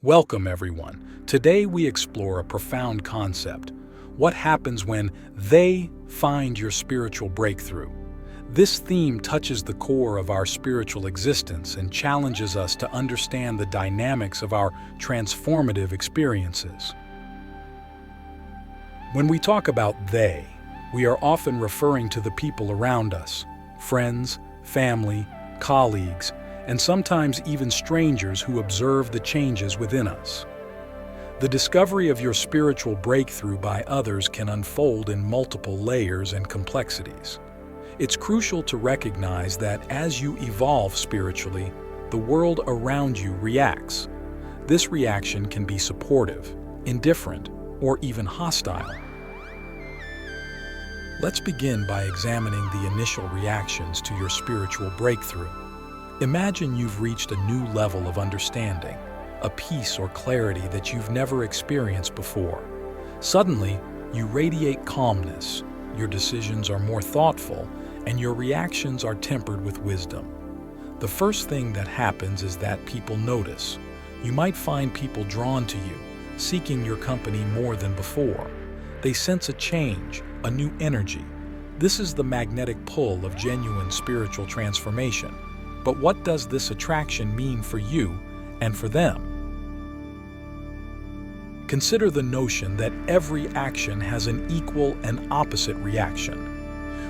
Welcome, everyone. Today we explore a profound concept. What happens when they find your spiritual breakthrough? This theme touches the core of our spiritual existence and challenges us to understand the dynamics of our transformative experiences. When we talk about they, we are often referring to the people around us, friends, family, colleagues, and sometimes even strangers who observe the changes within us. The discovery of your spiritual breakthrough by others can unfold in multiple layers and complexities. It's crucial to recognize that as you evolve spiritually, the world around you reacts. This reaction can be supportive, indifferent, or even hostile. Let's begin by examining the initial reactions to your spiritual breakthrough. Imagine you've reached a new level of understanding, a peace or clarity that you've never experienced before. Suddenly, you radiate calmness, your decisions are more thoughtful, and your reactions are tempered with wisdom. The first thing that happens is that people notice. You might find people drawn to you, seeking your company more than before. They sense a change, a new energy. This is the magnetic pull of genuine spiritual transformation. But what does this attraction mean for you and for them? Consider the notion that every action has an equal and opposite reaction.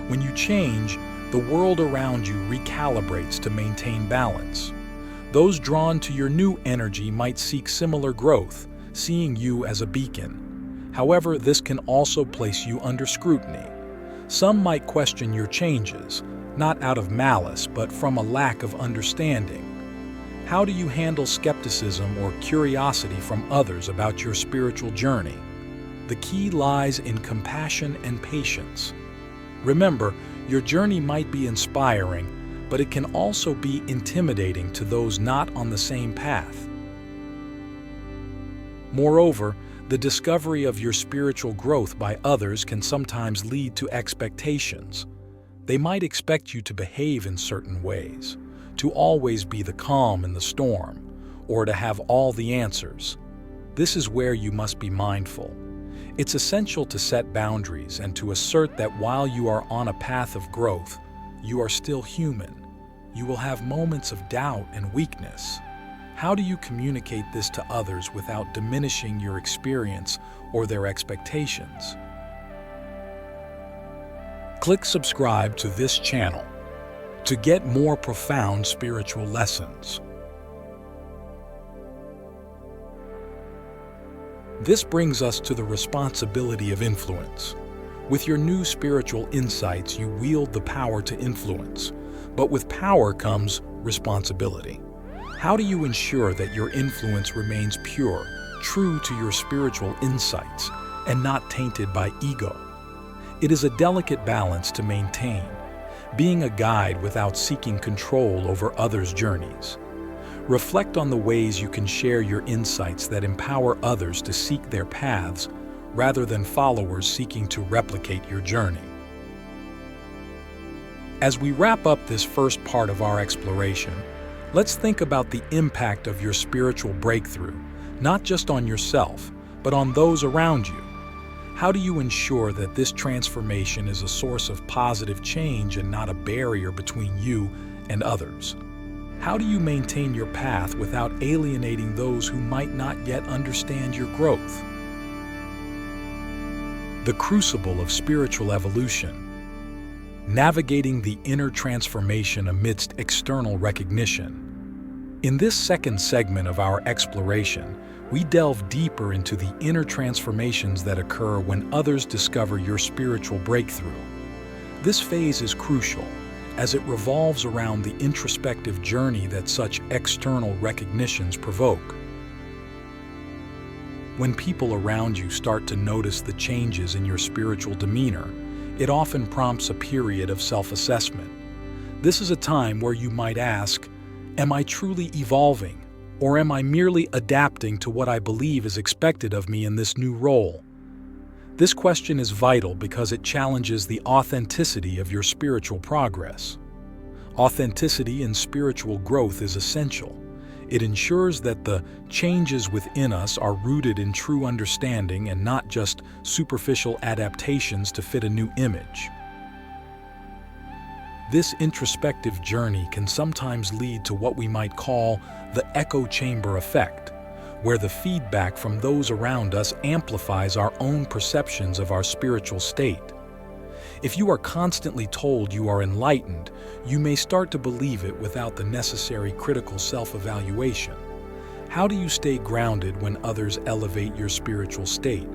When you change, the world around you recalibrates to maintain balance. Those drawn to your new energy might seek similar growth, seeing you as a beacon. However, this can also place you under scrutiny. Some might question your changes, not out of malice, but from a lack of understanding. How do you handle skepticism or curiosity from others about your spiritual journey? The key lies in compassion and patience. Remember, your journey might be inspiring, but it can also be intimidating to those not on the same path. Moreover, the discovery of your spiritual growth by others can sometimes lead to expectations. They might expect you to behave in certain ways, to always be the calm in the storm, or to have all the answers. This is where you must be mindful. It's essential to set boundaries and to assert that while you are on a path of growth, you are still human. You will have moments of doubt and weakness. How do you communicate this to others without diminishing your experience or their expectations? Click subscribe to this channel to get more profound spiritual lessons. This brings us to the responsibility of influence. With your new spiritual insights, you wield the power to influence, but with power comes responsibility. How do you ensure that your influence remains pure, true to your spiritual insights, and not tainted by ego? It is a delicate balance to maintain, being a guide without seeking control over others' journeys. Reflect on the ways you can share your insights that empower others to seek their paths rather than followers seeking to replicate your journey. As we wrap up this first part of our exploration, let's think about the impact of your spiritual breakthrough, not just on yourself, but on those around you. How do you ensure that this transformation is a source of positive change and not a barrier between you and others? How do you maintain your path without alienating those who might not yet understand your growth? The crucible of spiritual evolution. Navigating the inner transformation amidst external recognition. In this second segment of our exploration, we delve deeper into the inner transformations that occur when others discover your spiritual breakthrough. This phase is crucial, as it revolves around the introspective journey that such external recognitions provoke. When people around you start to notice the changes in your spiritual demeanor, it often prompts a period of self-assessment. This is a time where you might ask, am I truly evolving? Or am I merely adapting to what I believe is expected of me in this new role? This question is vital because it challenges the authenticity of your spiritual progress. Authenticity in spiritual growth is essential. It ensures that the changes within us are rooted in true understanding and not just superficial adaptations to fit a new image. This introspective journey can sometimes lead to what we might call the echo chamber effect, where the feedback from those around us amplifies our own perceptions of our spiritual state. If you are constantly told you are enlightened, you may start to believe it without the necessary critical self-evaluation. How do you stay grounded when others elevate your spiritual state?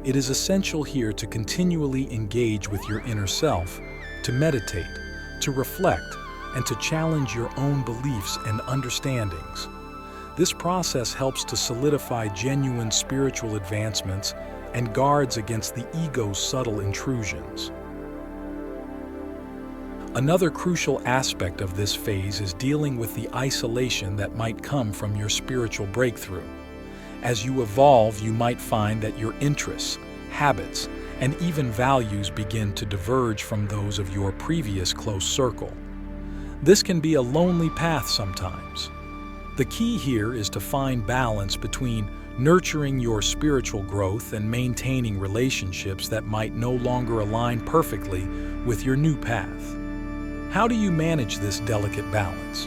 It is essential here to continually engage with your inner self, to meditate, to reflect, and to challenge your own beliefs and understandings. This process helps to solidify genuine spiritual advancements and guards against the ego's subtle intrusions. Another crucial aspect of this phase is dealing with the isolation that might come from your spiritual breakthrough. As you evolve, you might find that your interests, habits, and even values begin to diverge from those of your previous close circle. This can be a lonely path sometimes. The key here is to find balance between nurturing your spiritual growth and maintaining relationships that might no longer align perfectly with your new path. How do you manage this delicate balance?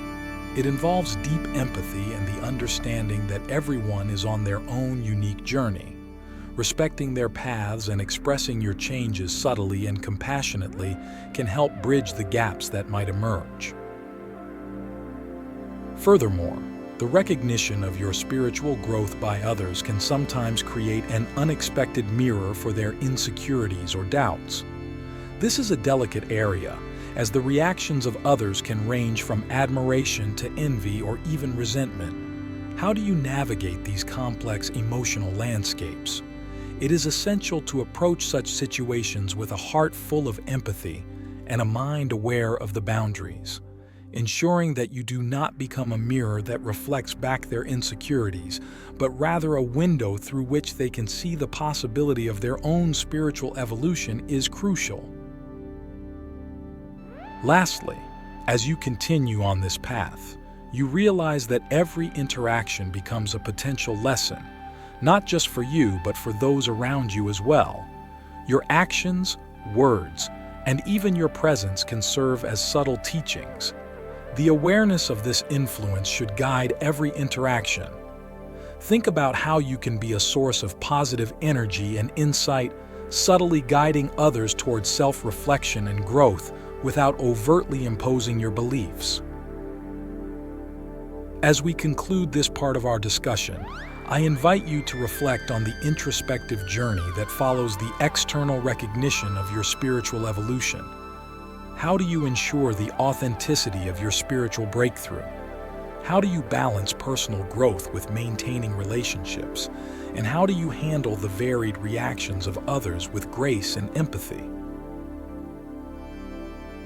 It involves deep empathy and the understanding that everyone is on their own unique journey. Respecting their paths and expressing your changes subtly and compassionately can help bridge the gaps that might emerge. Furthermore, the recognition of your spiritual growth by others can sometimes create an unexpected mirror for their insecurities or doubts. This is a delicate area, as the reactions of others can range from admiration to envy or even resentment. How do you navigate these complex emotional landscapes? It is essential to approach such situations with a heart full of empathy and a mind aware of the boundaries, ensuring that you do not become a mirror that reflects back their insecurities, but rather a window through which they can see the possibility of their own spiritual evolution is crucial. Lastly, as you continue on this path, you realize that every interaction becomes a potential lesson, not just for you, but for those around you as well. Your actions, words, and even your presence can serve as subtle teachings. The awareness of this influence should guide every interaction. Think about how you can be a source of positive energy and insight, subtly guiding others towards self-reflection and growth without overtly imposing your beliefs. As we conclude this part of our discussion, I invite you to reflect on the introspective journey that follows the external recognition of your spiritual evolution. How do you ensure the authenticity of your spiritual breakthrough? How do you balance personal growth with maintaining relationships? And how do you handle the varied reactions of others with grace and empathy?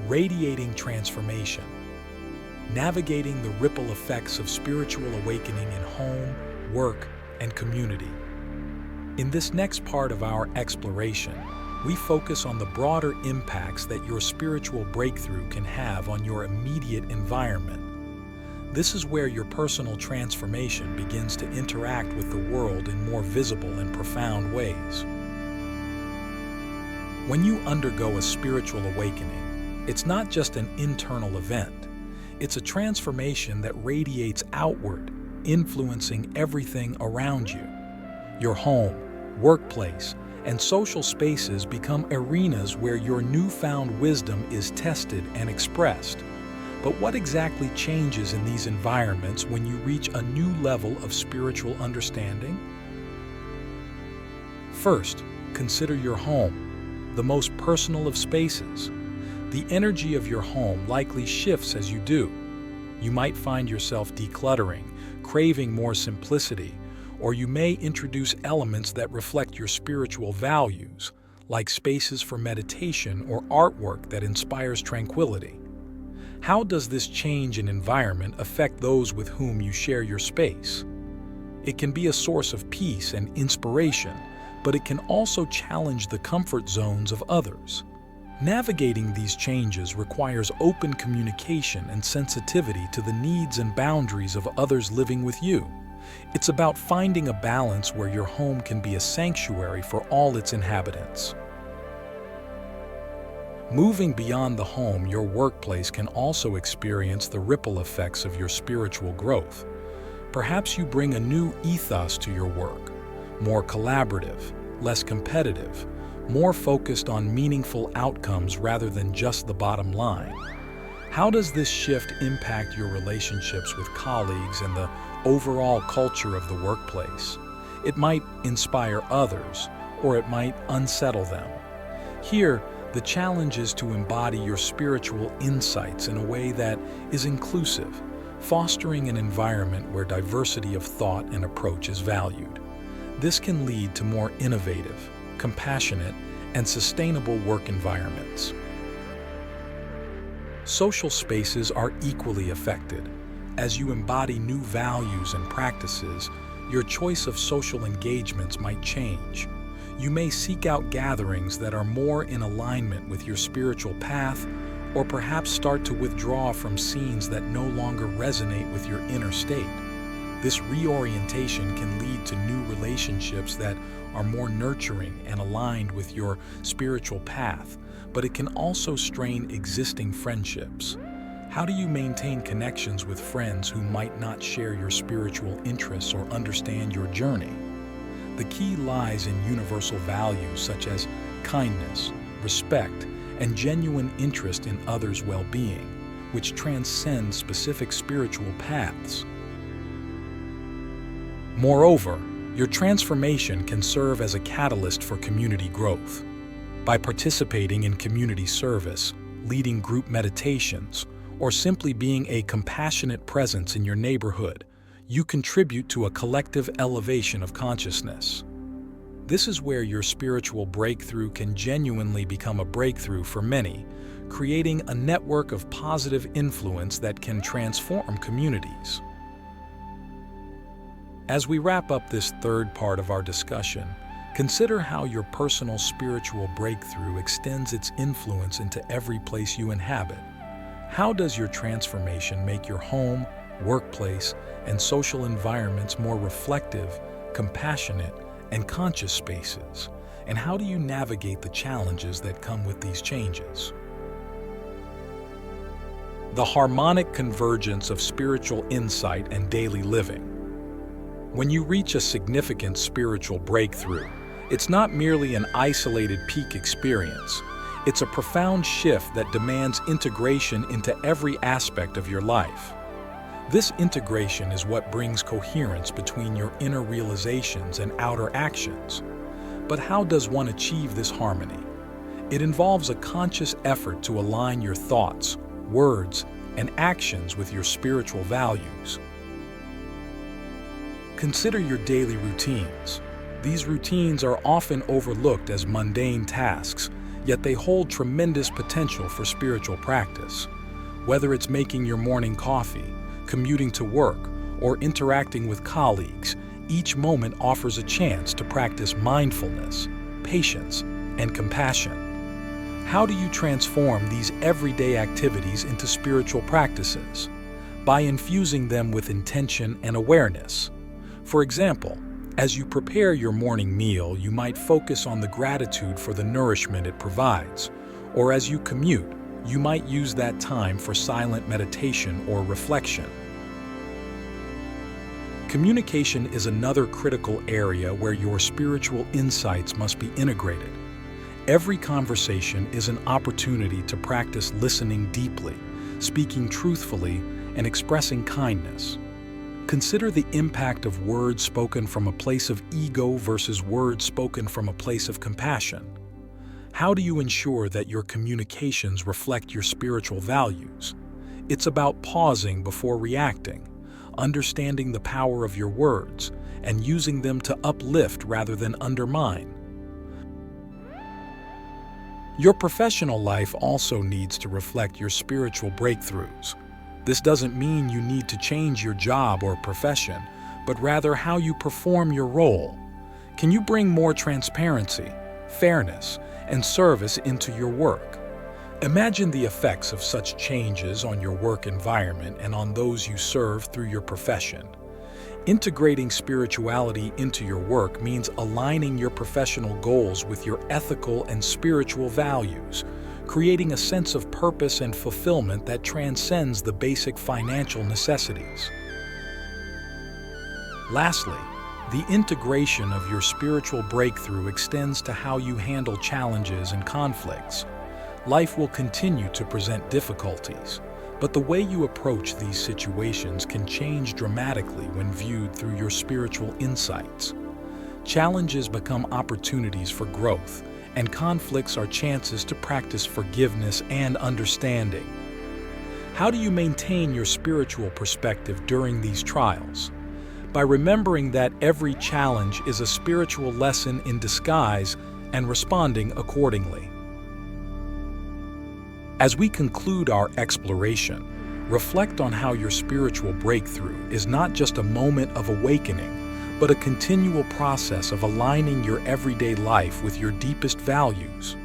Radiating transformation. Navigating the ripple effects of spiritual awakening in home, work, and community. In this next part of our exploration, we focus on the broader impacts that your spiritual breakthrough can have on your immediate environment. This is where your personal transformation begins to interact with the world in more visible and profound ways. When you undergo a spiritual awakening, it's not just an internal event. It's a transformation that radiates outward, influencing everything around you. Your home, workplace, and social spaces become arenas where your newfound wisdom is tested and expressed. But what exactly changes in these environments when you reach a new level of spiritual understanding? First, consider your home, the most personal of spaces. The energy of your home likely shifts as you do. You might find yourself decluttering, craving more simplicity, or you may introduce elements that reflect your spiritual values, like spaces for meditation or artwork that inspires tranquility. How does this change in environment affect those with whom you share your space? It can be a source of peace and inspiration, but it can also challenge the comfort zones of others. Navigating these changes requires open communication and sensitivity to the needs and boundaries of others living with you. It's about finding a balance where your home can be a sanctuary for all its inhabitants. Moving beyond the home, your workplace can also experience the ripple effects of your spiritual growth. Perhaps you bring a new ethos to your work, more collaborative, less competitive, more focused on meaningful outcomes rather than just the bottom line. How does this shift impact your relationships with colleagues and the overall culture of the workplace? It might inspire others, or it might unsettle them. Here, the challenge is to embody your spiritual insights in a way that is inclusive, fostering an environment where diversity of thought and approach is valued. This can lead to more innovative, compassionate, and sustainable work environments. Social spaces are equally affected. As you embody new values and practices, your choice of social engagements might change. You may seek out gatherings that are more in alignment with your spiritual path, or perhaps start to withdraw from scenes that no longer resonate with your inner state. This reorientation can lead to new relationships that are more nurturing and aligned with your spiritual path, but it can also strain existing friendships. How do you maintain connections with friends who might not share your spiritual interests or understand your journey? The key lies in universal values such as kindness, respect, and genuine interest in others' well-being, which transcend specific spiritual paths. Moreover, your transformation can serve as a catalyst for community growth. By participating in community service, leading group meditations, or simply being a compassionate presence in your neighborhood, you contribute to a collective elevation of consciousness. This is where your spiritual breakthrough can genuinely become a breakthrough for many, creating a network of positive influence that can transform communities. As we wrap up this third part of our discussion, consider how your personal spiritual breakthrough extends its influence into every place you inhabit. How does your transformation make your home, workplace, and social environments more reflective, compassionate, and conscious spaces? And how do you navigate the challenges that come with these changes? The harmonic convergence of spiritual insight and daily living. When you reach a significant spiritual breakthrough, it's not merely an isolated peak experience. It's a profound shift that demands integration into every aspect of your life. This integration is what brings coherence between your inner realizations and outer actions. But how does one achieve this harmony? It involves a conscious effort to align your thoughts, words, and actions with your spiritual values. Consider your daily routines. These routines are often overlooked as mundane tasks, yet they hold tremendous potential for spiritual practice. Whether it's making your morning coffee, commuting to work, or interacting with colleagues, each moment offers a chance to practice mindfulness, patience, and compassion. How do you transform these everyday activities into spiritual practices? By infusing them with intention and awareness. For example, as you prepare your morning meal, you might focus on the gratitude for the nourishment it provides, or as you commute, you might use that time for silent meditation or reflection. Communication is another critical area where your spiritual insights must be integrated. Every conversation is an opportunity to practice listening deeply, speaking truthfully, and expressing kindness. Consider the impact of words spoken from a place of ego versus words spoken from a place of compassion. How do you ensure that your communications reflect your spiritual values? It's about pausing before reacting, understanding the power of your words, and using them to uplift rather than undermine. Your professional life also needs to reflect your spiritual breakthroughs. This doesn't mean you need to change your job or profession, but rather how you perform your role. Can you bring more transparency, fairness, and service into your work? Imagine the effects of such changes on your work environment and on those you serve through your profession. Integrating spirituality into your work means aligning your professional goals with your ethical and spiritual values, creating a sense of purpose and fulfillment that transcends the basic financial necessities. Lastly, the integration of your spiritual breakthrough extends to how you handle challenges and conflicts. Life will continue to present difficulties, but the way you approach these situations can change dramatically when viewed through your spiritual insights. Challenges become opportunities for growth, and conflicts are chances to practice forgiveness and understanding. How do you maintain your spiritual perspective during these trials? By remembering that every challenge is a spiritual lesson in disguise and responding accordingly. As we conclude our exploration, reflect on how your spiritual breakthrough is not just a moment of awakening, but a continual process of aligning your everyday life with your deepest values.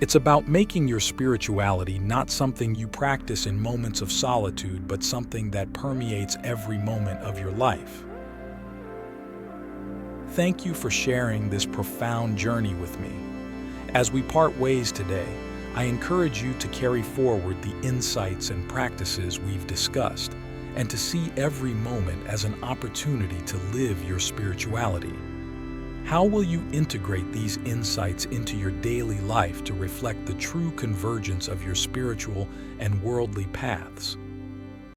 It's about making your spirituality not something you practice in moments of solitude, but something that permeates every moment of your life. Thank you for sharing this profound journey with me. As we part ways today, I encourage you to carry forward the insights and practices we've discussed, and to see every moment as an opportunity to live your spirituality. How will you integrate these insights into your daily life to reflect the true convergence of your spiritual and worldly paths?